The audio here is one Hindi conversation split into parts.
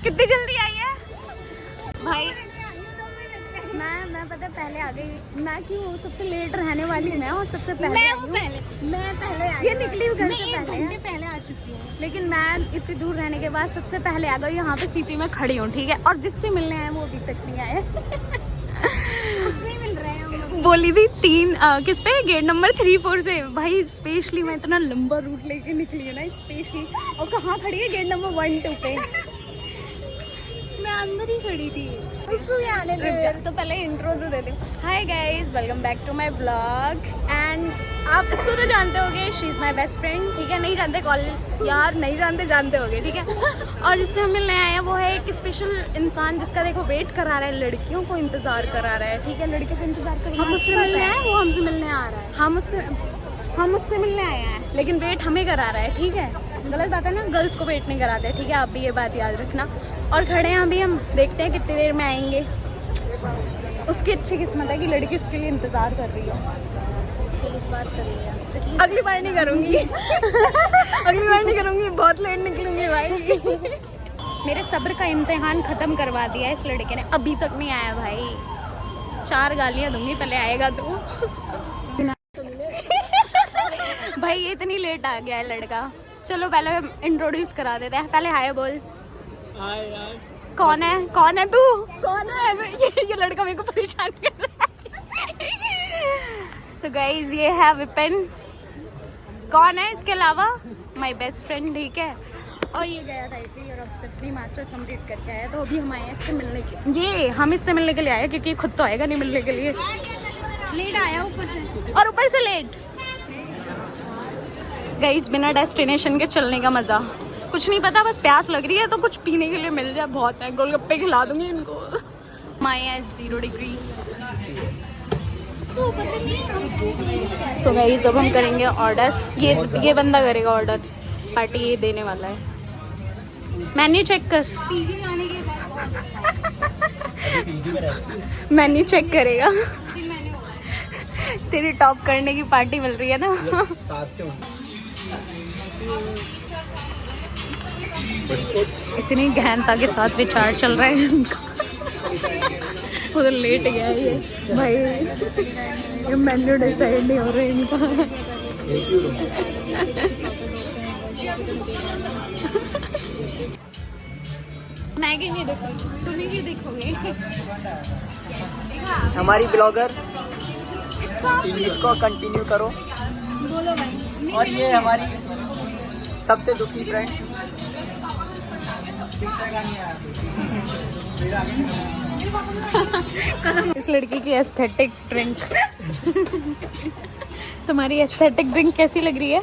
कितनी जल्दी आई है भाई। मैं पता पहले आ गई। मैं क्यों सबसे लेट रहने वाली मैं और सबसे पहले मैं पहले आई। ये निकली घर से पहले पहले आ चुकी हूँ, लेकिन मैं इतनी दूर रहने के बाद सबसे पहले आ गई। यहाँ पे सीपी में खड़ी हूँ, ठीक है। और जिससे मिलने आए वो अभी तक नहीं आए। मिल रहे हैं। बोली थी 3 किस पे गेट नंबर 3-4 से। भाई स्पेशली मैं इतना लंबा रूट लेके निकली है ना स्पेशली। और कहाँ खड़ी है? गेट नंबर 1-2 पे। मैं अंदर ही खड़ी थी। इसको भी आने दे। तो पहले इंट्रो तो दे दूं। Hi guys, welcome back to my blog. And आप इसको तो जानते होगे, she is my best friend, ठीक है। नहीं जानते कॉलेज यार, नहीं जानते होगे, ठीक है। और जिससे हम मिलने आए हैं वो है एक स्पेशल इंसान जिसका देखो वेट करा रहा है, लड़कियों को इंतजार करा ररा है, ठीक है। लड़कियों को इंतजार कर, हम उससे मिलने आए, वो हमसे मिलने आ रहा है। हम उससे मिलने आए हैं, लेकिन वेट हमें करा रहा है, ठीक है। गलत बात है ना, गर्ल्स को वेट नहीं कराते, ठीक है। आप भी ये बात याद रखना। और खड़े हैं अभी, हम देखते हैं कितनी देर में आएंगे। उसकी अच्छी किस्मत है कि लड़की उसके लिए इंतज़ार कर रही है। इस बार कर रही है, अगली बार नहीं करूँगी। अगली बार नहीं करूँगी, बहुत लेट निकलूँगी भाई। मेरे सब्र का इम्तिहान ख़त्म करवा दिया इस लड़के ने, अभी तक नहीं आया भाई। 4 गालियाँ दूँगी पहले आएगा तो। भाई ये इतनी लेट आ गया है लड़का। चलो पहले इंट्रोड्यूस करा देते हैं। पहले हाय बोल। हाय यार। कौन है तू? कौन है? ये लड़का मेरे को परेशान कर रहा है। तो गाइज ये है विपिन। कौन है इसके अलावा? माय बेस्ट फ्रेंड, ठीक है। और ये गया था इटली और अब से प्री मास्टर्स कंप्लीट करके आया। तो अभी हम आए हैं इससे मिलने के। ये हम इससे मिलने के लिए आए क्योंकि खुद तो आएगा नहीं मिलने के लिए। लेट आया ऊपर से, और ऊपर से लेट। गाइस बिना डेस्टिनेशन के चलने का मजा कुछ नहीं पता। बस प्यास लग रही है तो कुछ पीने के लिए मिल जाए बहुत है। गोलगप्पे खिला दूंगी इनको। माया 0 डिग्री। सो गाइस अब हम करेंगे ऑर्डर। ये बंदा करेगा ऑर्डर, पार्टी ये देने वाला है। मेन्यू चेक कर। पीजी जाने के बाद मेन्यू चेक करेगा। तेरी टॉप करने की पार्टी मिल रही है ना। इतनी गहनता के साथ विचार चल रहे हैं उनका। वो तो लेट गया है ये भाई। ये मेन्यू डिसाइड नहीं हो रहा है इनका। मैं क्यों नहीं देखूंगी, तुम ही क्यों देखोगे? हमारी ब्लॉगर इसको कंटिन्यू करो। बोलो भाई। और ये हमारी सबसे दुखी फ्रेंड। इस लड़की की एस्थेटिक ड्रिंक। तुम्हारी एस्थेटिक ड्रिंक कैसी लग रही है?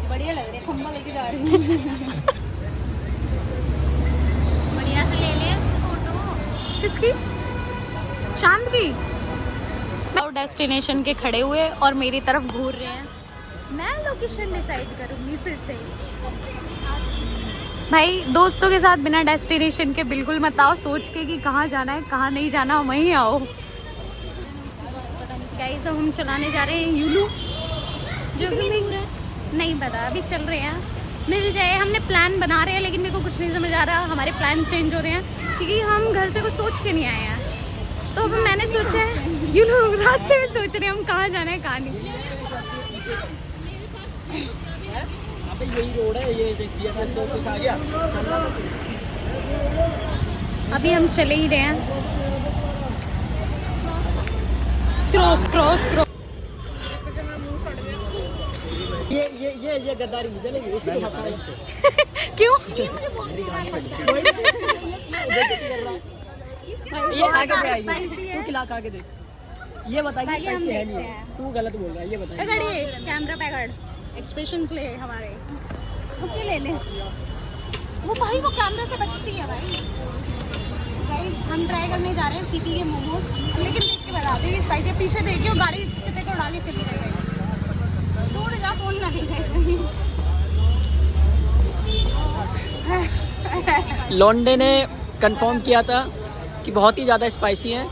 बढ़िया लग रही है, खंबा लेके जा रही हूँ। बढ़िया से ले ले उसको फोटो। किसकी? चांद की। डेस्टिनेशन के खड़े हुए और मेरी तरफ घूर रहे हैं। मैं लोकेशन डिसाइड करूंगी फिर से। भाई दोस्तों के साथ बिना डेस्टिनेशन के बिल्कुल मत आओ। सोच के कि कहाँ जाना है कहाँ नहीं जाना, वहीं आओ। गाइस अब हम चलाने जा रहे हैं यूलू, जो भी दूर है नहीं पता, अभी चल रहे हैं। मिल जाए, हमने प्लान बना रहे हैं लेकिन मेरे को कुछ नहीं समझ आ रहा। हमारे प्लान चेंज हो रहे हैं क्योंकि हम घर से कुछ सोच के नहीं आए हैं। तो अब मैंने सोचा है यूलू, रास्ते में सोच रहे हैं हम कहाँ जाना है कहाँ नहीं। यही रोड है, ये देखिए ऑफिस आ गया। अभी हम चले ही रहे हैं। क्रॉस। ये गद्दारी नहीं चलेगी, उसी को हटा क्यों? ये आगे बढ़ाएगी। तू खिला खा के देख। ये बताइए स्पाइसी है नहीं है, तू गलत बोल रहा है। ये बताइए। कैमरा पैकर्ड एक्सप्रेशंस ले हमारे, उसके ले ले। वो भाई वो कैमरा से बचती है भाई। गाइस हम ट्राई करने जा रहे हैं सीपी के मोमोज, लेकिन देख के बता दो स्पाइसी। पीछे देखियो गाड़ी कितने को उड़ा के चली गई। दूर जा, फोन ना दिखाए। लॉन्डे ने कंफर्म किया था कि बहुत ही ज़्यादा स्पाइसी है,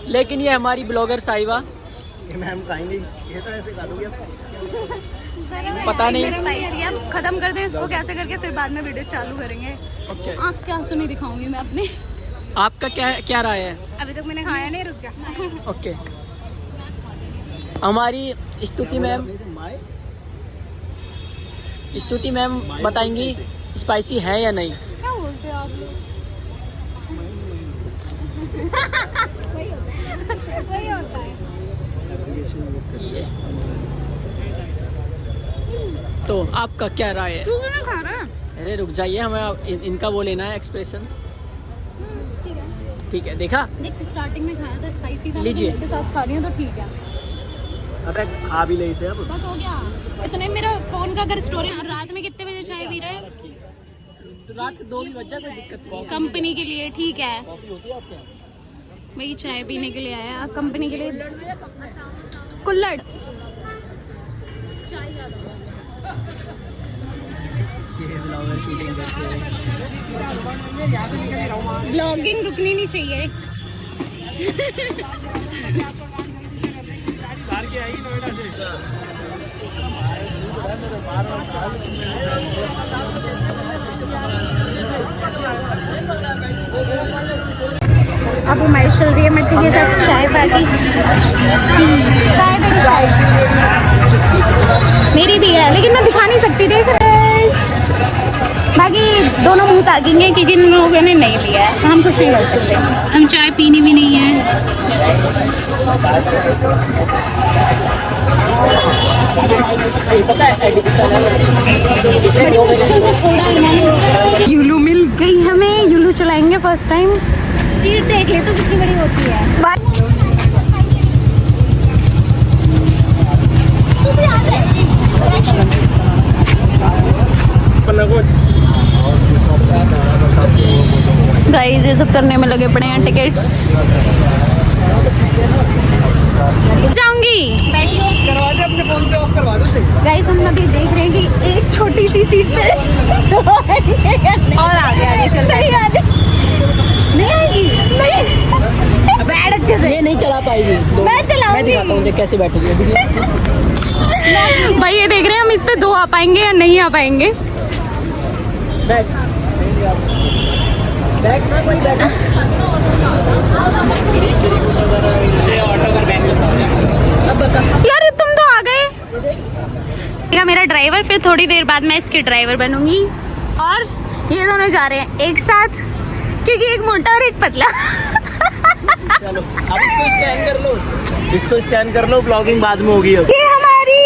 लेकिन ये हमारी ब्लॉगर साहिबा। ये मैम खाएंगे, ये तो ऐसे खा दोगे। पता नहीं। स्पाइसी हम खत्म कर दें इसको कैसे करके, फिर बाद में वीडियो चालू करेंगे। ओके, आँख क्या सुनी दिखाऊंगी मैं अपने। आपका क्या क्या राय है? अभी तक मैंने खाया नहीं, रुक जा। ओके, हमारी स्तुति मैम बताएंगी स्पाइसी है या नहीं। क्या बोलते हो आप लोग? वही होता है। ये। तो आपका क्या राय है? तू क्यों खा रहा है? अरे रुक जाइए, हमें इनका वो लेना है एक्सप्रेशंस। ठीक है। ठीक है, देखा? देख स्टार्टिंग में खाया था स्पाइसी था, लीजिए। इसके साथ खा रही हूँ तो ठीक है। अबे खा भी ले इसे अब। बस हो गया इतने। मेरा फोन का अगर स्टोरेज, रात में कितने बजे चाय पी रहे हैं? तो रात के 2 भी बज जाए, कोई दिक्कत नहीं। कंपनी के लिए ठीक है कॉफी होती है आपके यहाँ? भाई, चाय पीने के लिए आया कंपनी के लिए। कुल्हड़ ब्लॉगिंग रुकनी नहीं चाहिए। अब हमारी चल रही है मिट्टी के साथ चाय पार्टी। चाय मेरी भी है, लेकिन मैं दिखा नहीं सकती। देख रहे बाकी दोनों मुंह ताकेंगे क्योंकि इन लोगों ने नहीं लिया है, हम कुछ नहीं कर सकते। हम चाय पीनी भी नहीं है। ये पता है एडिक्शन है। यूलू मिल गई हमें, यूलू चलाएंगे फर्स्ट टाइम। सीट देख ले तो कितनी बड़ी होती है। गाइस ये सब करने में लगे पड़े हैं। टिकट्स जाऊंगी। करवा दे अपने फोन से, ऑफ करवा दो। गाइस हम अभी देख रहे हैं कि एक छोटी सी सीट पे और आगे आगे चल रही है। नहीं आएगी, नहीं बैठ अच्छे से। ये नहीं चला पाएगी। मैं चलाऊंगी। मैं दिखाता हूँ कैसे बैठेगी। भाई ये देख रहे हैं हम इस पे 2 आ पाएंगे या नहीं आ पाएंगे। बैठ बैठ ना, कोई बैठ। अब बता यार तुम तो आ गए। ये मेरा ड्राइवर, फिर थोड़ी देर बाद मैं इसकी ड्राइवर बनूंगी। और ये दोनों जा रहे हैं एक साथ, क्योंकि एक मोटा और एक पतला। चलो अब इसको स्कैन कर लो, इसको स्कैन कर लो, ब्लॉगिंग बाद में होगी। अब ये हमारी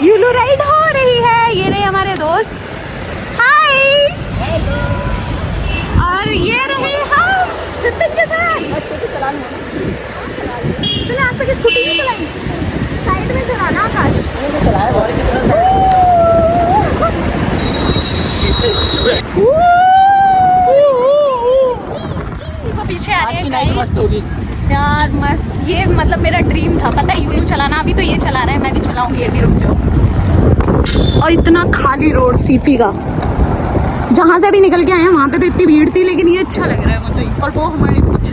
यूलू राइड हो रही है। ये रहे हमारे दोस्त, हाय। और ये रहे हम विपिन के साथ। तूने आज तक स्कूटी नहीं चलाई? साइड में चलाना आकाश। वो पीछे आ आज रही की है नाइट guys। मस्त होगी यार मस्त। ये मतलब मेरा ड्रीम था, पता है, यूलू चलाना। अभी तो ये चला रहा है, मैं भी चलाऊंगी। ये भी रुक जाओ। और इतना खाली रोड सीपी का, जहाँ से भी निकल के आए हैं वहाँ पे तो इतनी भीड़ थी, लेकिन ये अच्छा लग रहा है मुझे। और वो हमारे कुछ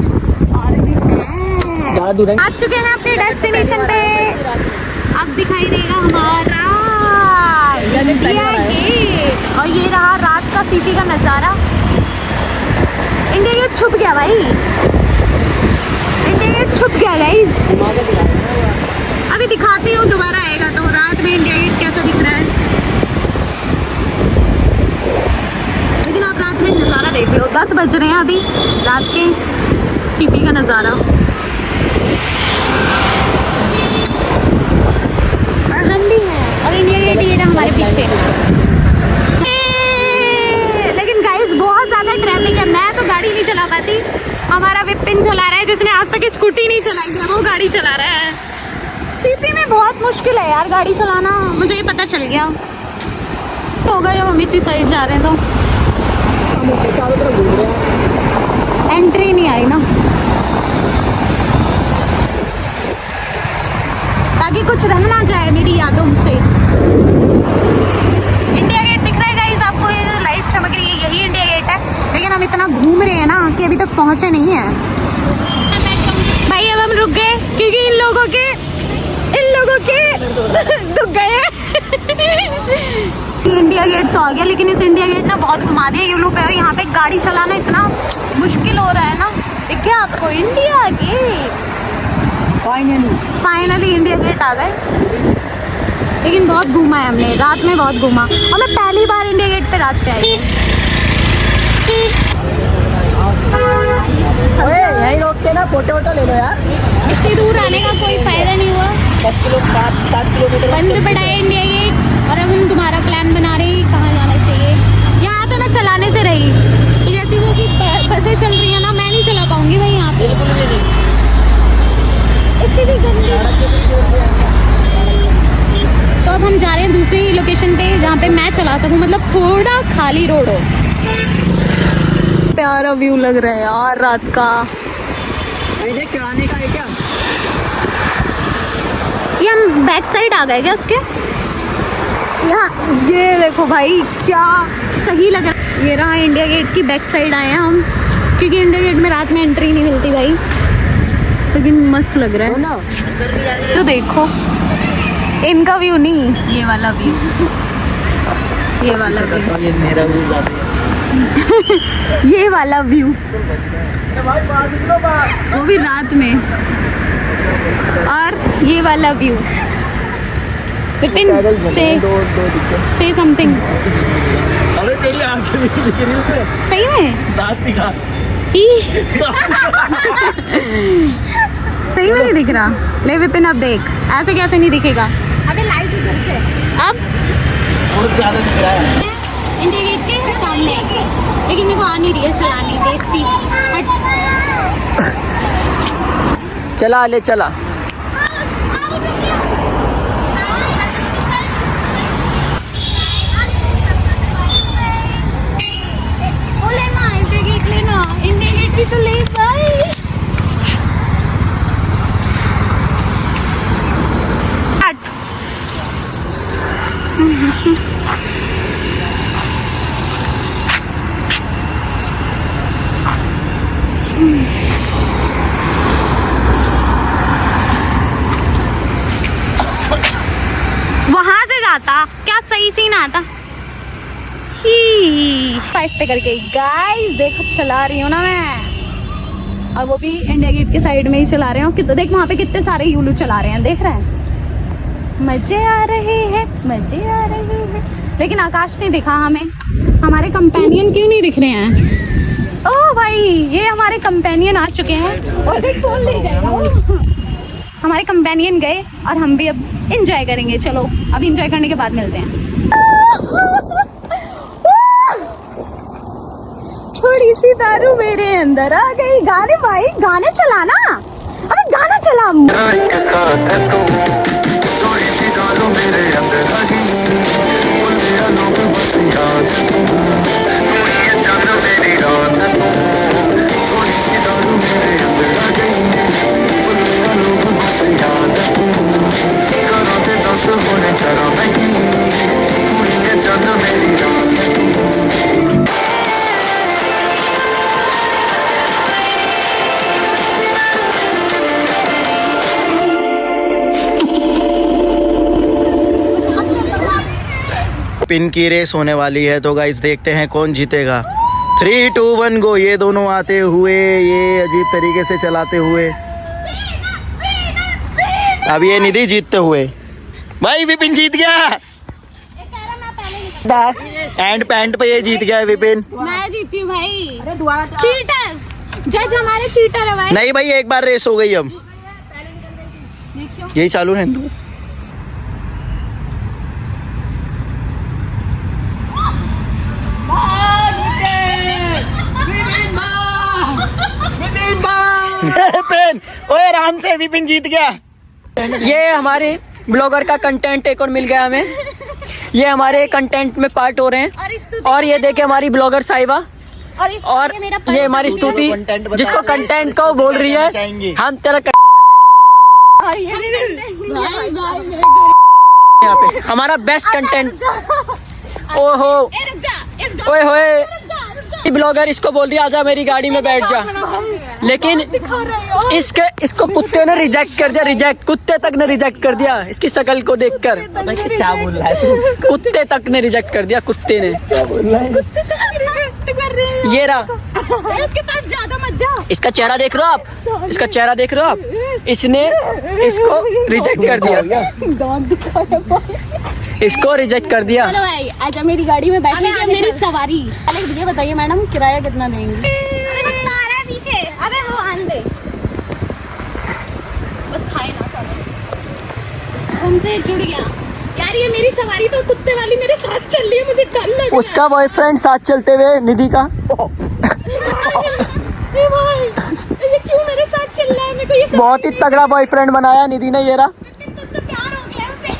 और भी हैं। ज़्यादा दूर है। आ चुके हैं अपने डेस्टिनेशन पे। अब दिखाई देगा हमारा इंडिया गेट। और ये रहा रात का सीपी का नज़ारा। इंडिया गेट छुप गया भाई, इंडिया गेट छुप गया गाइस। अभी दिखाती हूँ, दोबारा आएगा तो रात में इंडिया गेट कैसा दिख रहा है। लेकिन आप रात में नज़ारा देख लो। 10 बज रहे हैं अभी रात के, सीपी का नज़ारा। और हम भी हैं, और इंडिया गेट ये रहा हमारे पीछे। लेकिन गाइस बहुत ज़्यादा ट्रैफिक है, मैं तो गाड़ी नहीं चला पाती। हमारा विपिन चला रहा है, जिसने आज तक स्कूटी नहीं चलाई है, वो गाड़ी चला रहा है। सीपी में बहुत मुश्किल है यार गाड़ी चलाना, मुझे ये पता चल गया होगा जब हम इसी साइड जा रहे हैं। तो एंट्री नहीं आई ना, ताकि कुछ रह ना जाए मेरी यादों से। इंडिया गेट दिख रहा है गाइस आपको, ये लाइट चमक रही है, यही इंडिया गेट है। लेकिन हम इतना घूम रहे हैं ना कि अभी तक पहुंचे नहीं है भाई। अब हम रुक गए क्योंकि इन लोगों लोगों के दुख गए। इंडिया गेट तो आ गया, लेकिन इस इंडिया गेट ने बहुत घुमा दिया यूलू पे। यहाँ पे गाड़ी चलाना इतना मुश्किल हो रहा है ना। दिखे आपको India Gate? Finally India Gate आ गए, लेकिन बहुत घूमा है हमने, रात में बहुत घूमा। और मैं पहली बार इंडिया गेट पे रात पे आई हूँ। यहीं रोक के ना फोटो वोटो ले लो यार। इतनी दूर आने का कोई फायदा नहीं हुआ। 10 किलो 5-7 किलोमीटर बंद पड़ा है इंडिया गेट, और अब हम तुम्हारा प्लान बना रहे हैं कहाँ जाना चाहिए। यहाँ पे मैं चलाने से रही कि जैसे वो कि बसें चल रही है ना, मैं नहीं चला पाऊंगी भाई यहाँ पे। इतनी गंदी। तो अब हम जा रहे हैं दूसरी लोकेशन पे जहाँ पे मैं चला सकूँ, मतलब थोड़ा खाली रोड हो। प्यारा व्यू लग रहा है यार रात का। ये चढ़ाने का है क्या? ये हम बैक साइड आ गए क्या उसके? यहाँ ये देखो भाई क्या सही लगा। ये रहा इंडिया गेट की बैक साइड आए हैं हम, क्योंकि इंडिया गेट में रात में एंट्री नहीं मिलती भाई, लेकिन मस्त लग रहा है। तो देखो इनका व्यू नहीं, ये वाला व्यू, ये वाला व्यू, ये मेरा व्यू ज़्यादा ये वाला व्यू, वो भी रात में, और ये वाला व्यू। विपिन से समथिंग। अबे तेरी आंखें भी दिख रही है सही में? दांत दिखा। सही में नहीं दिख रहा। ले विपिन अब देख, ऐसे कैसे नहीं दिखेगा? अबे लाइट इधर से। अब बहुत ज़्यादा दिख रहा है। इंडिया गेट के सामने, लेकिन मेरे को आ नहीं रही है चलानी, बेइज्जती। चला ले चला। ओ लेना इंडिया गेट, लेना इंडिया गेट भी तो ले भाई। वहां से जाता क्या सही सीन आता ही। 5 पे करके गाइस देखो चला रही हूँ ना मैं, और वो भी इंडिया गेट के साइड में ही चला रहे हो। देख वहाँ पे कितने सारे यूलू चला रहे हैं, देख रहे हैं? मजे आ रहे हैं, मजे आ रहे हैं। लेकिन आकाश नहीं दिखा हमें, हमारे कंपेनियन क्यों नहीं दिख रहे हैं? ओह भाई ये हमारे कंपेनियन आ चुके हैं, और देख कौन ले जाएगा। हमारे कंपेनियन गए और हम भी अब इंजॉय करेंगे। चलो अब इंजॉय करने के बाद मिलते हैं। थोड़ी सी दारू मेरे अंदर आ गई। गाने भाई गाने चलाना, अबे गाना चला। थोड़ी सी दारू मेरे अंदर आ गई, बोलिया लोग बस याद तू, तू ही जान मेरी रात तू, थोड़ी सी दारू मेरे अंदर आ गई, बोलिया लोग बस याद तू, करा ते 10 होने करा नहीं, तू ही जान मेरी रात तू। पिन की रेस होने वाली है, तो गाइस देखते हैं कौन जीतेगा। 3, 2, 1 गो। ये दोनों आते हुए, ये अजीब तरीके से चलाते हुए, अब ये निधि जीतते हुए। भाई विपिन जीत गया। एंड पैंट पे ये जीत गया है विपिन। मैं जीती हूँ भाई। अरे दोबारा चीटर, जज हमारे चीटर है भाई। नहीं भाई एक बार रेस हो गई, अब यही चालू रहने दो। विपिन ओए आराम से, विपिन जीत गया। ये हमारे ब्लॉगर का कंटेंट एक और मिल गया हमें। ये हमारे कंटेंट में पार्ट हो रहे हैं। और ये देखे हमारी ब्लॉगर साहिबा, और ये हमारी स्तुति जिसको कंटेंट को बोल रही है। हम तेरा यहाँ पे हमारा बेस्ट कंटेंट। ओहो ओए होए ब्लॉगर इसको बोल रही आजा मेरी गाड़ी में बैठ जा, लेकिन इसको कुत्ते ने रिजेक्ट कर दिया, कुत्ते तक ने रिजेक्ट कर दिया इसकी शक्ल को देखकर। क्या बोल रहा है? कुत्ते तक ने रिजेक्ट कर दिया, कुत्ते ने। ये रहा, उसके पास ज्यादा मत जा। इसका चेहरा देख रहे हो आप, इसका चेहरा देख रहे हो आप, इसने इसको रिजेक्ट कर दिया, इसको रिजेक्ट कर दिया। चलो भाई आजा मेरी गाड़ी में बैठने की मेरी सवारी। ये बताइए मैडम किराया कितना देंगे? पीछे अबे वो आन दे, बस खाए ना साला। हमसे जुड़ गया यार, ये मेरी सवारी तो कुत्ते वाली मेरे साथ चल रही है, मुझे डर लग रहा। उसका बॉयफ्रेंड साथ चलते हुए निधि का। ए भाई ये क्यों मेरे साथ चल रहा है? मेरे को ये बहुत ही तगड़ा बॉयफ्रेंड बनाया निधि ने। ये रहा, तुझसे प्यार हो गया उसे।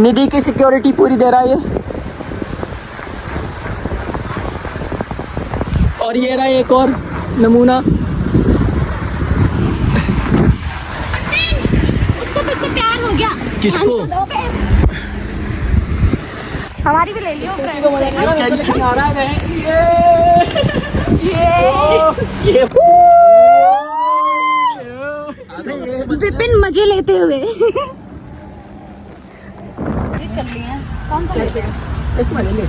निधि की सिक्योरिटी पूरी दे रहा है ये। और ये रहा एक और नमूना। उसको तुझसे प्यार हो गया। किसको? हमारी भी ले लियो फ्रेंड। विपिन मजे लेते हुए चल रही है। कौन सा लेते हैं? चश्मा ले ले।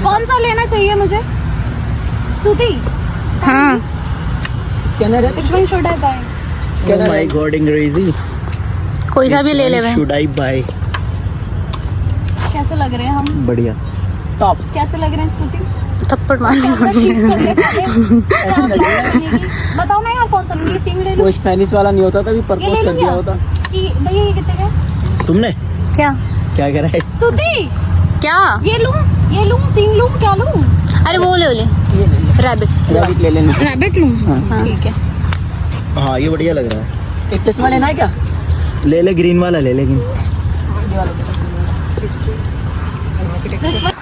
कौन सा लेना चाहिए मुझे? स्तुति। हाँ। स्कैनर है। Which one should I buy? Oh my God, अंग्रेजी। कोई सा भी ले ले। Should I buy? कैसे लग रहे हैं हम? बढ़िया। टॉप। कैसे लग रहे हैं स्तुति? थप्पड़ मारने बताओ ना यार कौन सा लूं? ये सिंग ले लूं? वो स्पेनिश वाला नहीं होता, तभी ये प्रपोज ले कर लूं दिया क्या? होता। भैया ये कितने का? तुमने क्या क्या करा है? स्तुति क्या? ये लूं सिंग लूं क्या लूं? अरे वो ले ये ले ले। रैबिट रैबिट ले लेने। रैबिट लूं? हाँ। ठीक है। हाँ ये बढ़िया लग रहा है। एक चश्मा लेना है क्या? ले ले, ग्रीन वाला ले, लेकिन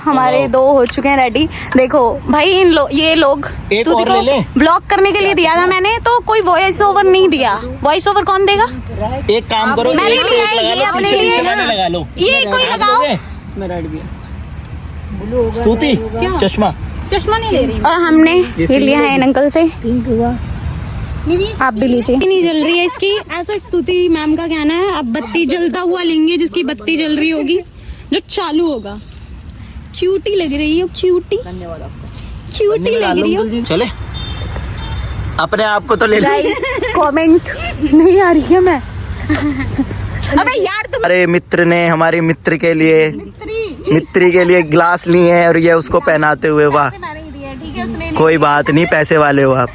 हमारे 2 हो चुके हैं रेडी। देखो भाई ये लोग एक स्तुति और को ले ले। ब्लॉक करने के लिए दिया था मैंने, तो कोई वॉइस ओवर नहीं दिया। वॉइस ओवर कौन देगा? एक काम करो, मैंने एक लिया है, लगा ये लो, अपने पीछे लिए पीछे ना। वाले लगा लो। ये कोई लगाओ। इसमें रेड भी है। स्तुति चश्मा। चश्मा नहीं ले रही और हमने ये लिया है इन अंकल से। आप भी लीजिए। नहीं जल रही है इसकी, ऐसा स्तुति मैम का कहना है। अब बत्ती जलता हुआ लेंगे, जिसकी बत्ती जल रही होगी, जो चालू होगा। क्यूटी लग रही है, क्यूटी धन्यवाद आपका। क्यूटी लग रही है। चले अपने आप को तो ले ले। कमेंट नहीं आ रही है मैं। अबे यार तुम हमारे मित्र ने हमारे मित्र के लिए ग्लास लिए हैं और ये उसको पहनाते हुए, वाह नहीं दिया, ठीक है उसने कोई बात नहीं, पैसे वाले हो आप।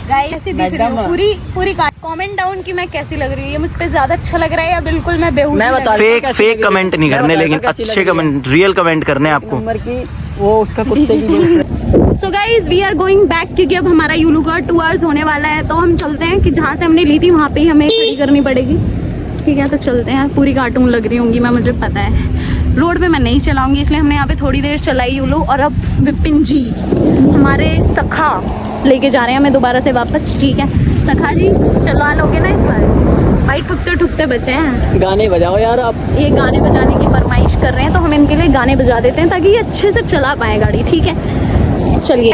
गाइस ऐसे दिख रही हूँ पूरी कमेंट डाउन कि मैं कैसी लग रही है, मुझ पे ज्यादा अच्छा लग रहा है या बिल्कुल मैं बेहूदी मैं लग बता रही फेक कमेंट नहीं करने, लेकिन अच्छे कमेंट, रियल कमेंट करने आपको। नंबर की वो उसका कुत्ते की दोस्त है। हूँ। So guys we are going back, क्योंकि अब हमारा यूलू का 2 आवर्स होने वाला है, तो हम चलते हैं कि जहाँ से हमने ली थी वहाँ पे ही हमें खड़ी करनी पड़ेगी। ठीक है तो चलते हैं। पूरी कार्टून लग रही होंगी मैं, मुझे पता है। रोड पे मैं नहीं चलाऊंगी, इसलिए हमने यहाँ पे थोड़ी देर चलाई यूलू। और अब विपिन जी हमारे सखा लेके जा रहे हैं हमें दोबारा से वापस। ठीक है सखा जी चला लोगे ना इस बार? भाई ठुकते बचे हैं। गाने बजाओ यार आप। ये गाने बजाने की फरमाइश कर रहे हैं, तो हम इनके लिए गाने बजा देते हैं ताकि ये अच्छे से चला पाए गाड़ी। ठीक है चलिए।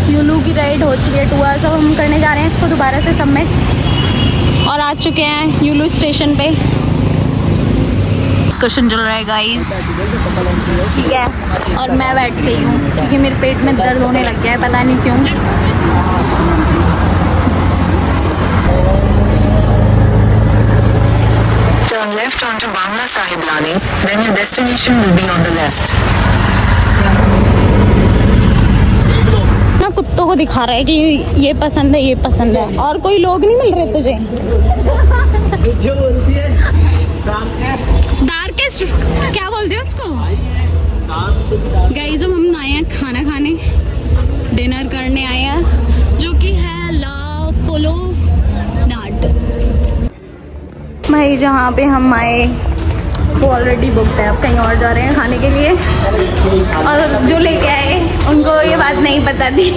यूलू की राइड हो चुकी है 2 आवर्स, अब हम करने जा रहे हैं इसको दोबारा से सबमिट। और आ चुके हैं यूलू स्टेशन पे। डिस्कशन चल रहा है गाइस, ठीक है। और मैं बैठ गई हूँ क्योंकि मेरे पेट में दर्द होने लग गया है, पता नहीं क्यों। Turn left onto Bangla Sahib Lani, then your destination will be on the left. ना कुत्तों को दिखा रहा है कि ये पसंद है, ये पसंद है, और कोई लोग नहीं मिल रहे तुझे। जो बोलती है डार्केस्ट क्या बोलते हैं उसको? गाइस अब हम आए हैं खाना खाने, डिनर करने आए हैं, जो कि है ला पोलो नाट। भाई जहाँ पे हम आए वो ऑलरेडी बुकड है, अब कहीं और जा रहे हैं खाने के लिए। और जो लेके आए उनको ये बात नहीं पता थी।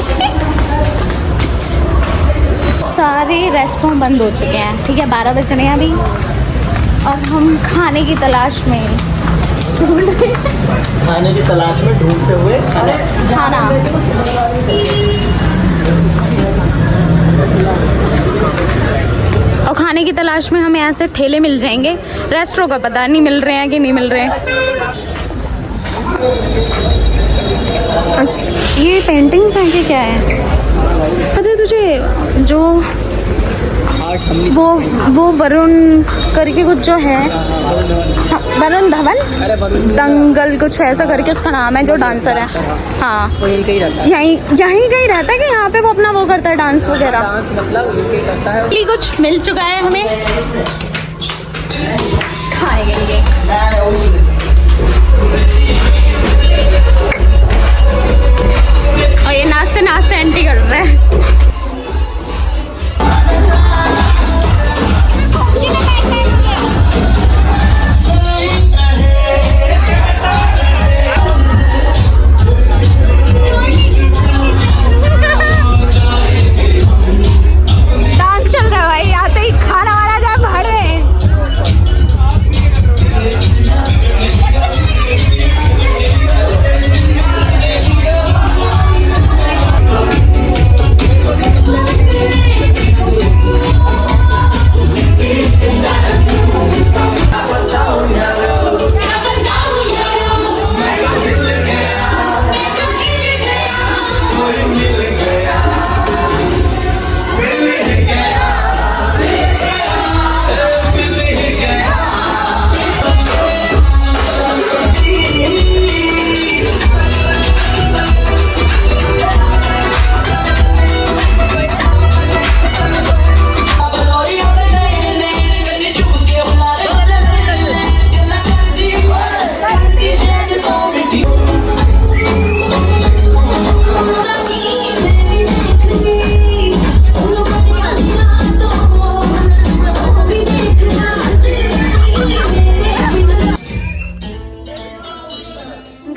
सारे रेस्टोरेंट बंद हो चुके हैं, ठीक है 12 बज रहे हैं अभी, और हम खाने की तलाश में खाने की तलाश में ढूंढते हुए खाना। और खाने की तलाश में हमें ऐसे ठेले मिल जाएंगे, रेस्टोरेंट का पता नहीं मिल रहे हैं कि नहीं मिल रहे हैं। अच्छा, ये पेंटिंग का के क्या है पता है तुझे? जो वो वरुण करके कुछ जो है, हाँ, वरुण धवन दंगल कुछ ऐसा करके उसका नाम है, जो डांसर है। हाँ, वो यही कहीं रहता है। यहीं कहीं रहता है कि यहाँ पे वो अपना वो करता है डांस वगैरह। डांस मतलब यही कहीं करता है। ये कुछ मिल चुका है हमें खाने के लिए। और ये नाचते नाचते एंट्री कर रहा है। डांस चल रहा है भाई, आते ही खाना वाला जा घर में।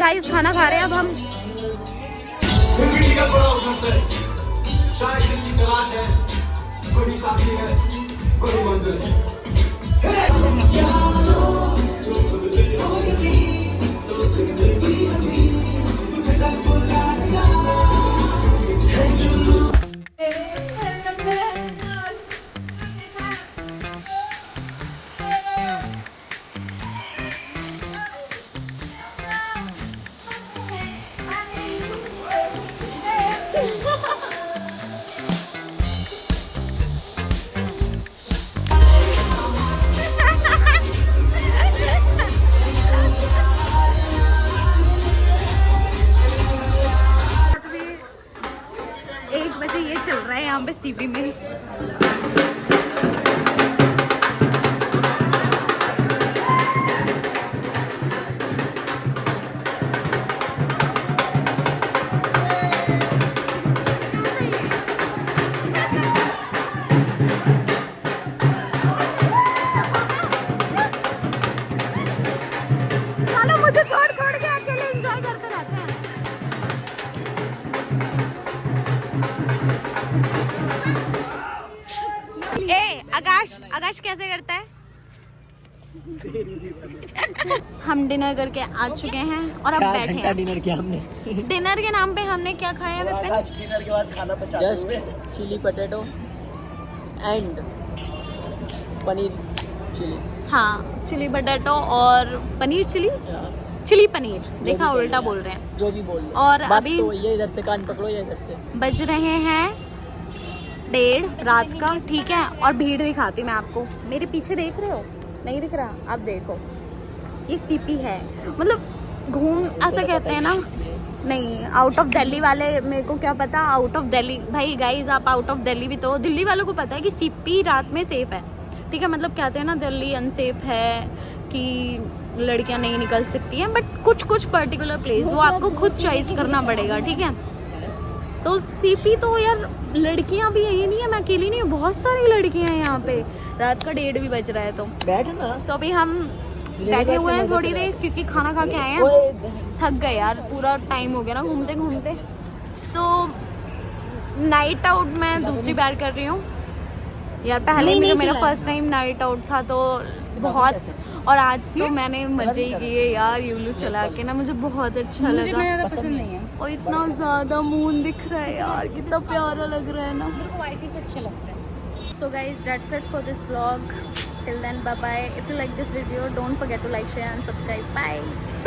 गाइस खाना खा रहे हैं अब हम। यहाँ पे सीपी में। चलो मुझे छोड़ छोड़ के अकेले एंजॉय करते रहते हैं। आकाश कैसे करता है? हम डिनर करके आ चुके हैं और अब बैठे हैं। डिनर किया हमने। डिनर के नाम पे हमने क्या खाया है? डिनर के बाद खाना पचा just chilli potato and paneer chilli. हाँ, चिली पोटैटो और पनीर चिली पनीर। देखा, उल्टा बोल रहे हैं। जो भी बोल रहे। और बात अभी तो ये इधर से कान पकड़ो या इधर से। बज रहे हैं 1:30 रात का, ठीक है। और भीड़ दिखाती मैं आपको, मेरे पीछे देख रहे हो? नहीं दिख रहा? आप देखो, ये सीपी है। मतलब घूम ऐसा कहते हैं ना, नहीं आउट ऑफ दिल्ली वाले, मेरे को क्या पता आउट ऑफ दिल्ली। भाई गाइज, आप आउट ऑफ दिल्ली भी तो, दिल्ली वालों को पता है कि सीपी रात में सेफ है, ठीक है। मतलब कहते हैं ना दिल्ली अनसेफ है कि लड़कियां नहीं निकल सकती हैं, बट कुछ कुछ पर्टिकुलर प्लेस वो आपको खुद चॉइस करना पड़ेगा, ठीक है। तो सीपी तो यार लड़कियां भी है, ये नहीं है मैं अकेली नहीं हूँ, बहुत सारी लड़कियां हैं यहाँ पे। रात का 1:30 भी बज रहा है, तो बैठना। तो अभी हम बैठे हुए हैं थोड़ी देर, क्योंकि खाना खा के आए हैं, थक गए यार, पूरा टाइम हो गया ना घूमते घूमते। तो नाइट आउट मैं दूसरी बार कर रही हूँ यार, पहले मेरा फर्स्ट टाइम नाइट आउट था, तो बहुत। और आज तो मैंने मजे ही किए यार, यूलू चला के ना, मुझे बहुत अच्छा लगा। ज़्यादा पसंद नहीं है, और इतना ज़्यादा मून दिख रहा है यार, कितना प्यारा लग रहा है ना। मेरे को वाइट ही अच्छा लगता है। So guys, that's it for this vlog. Till then, bye bye. If you like this video, don't forget to like, share and subscribe. Bye.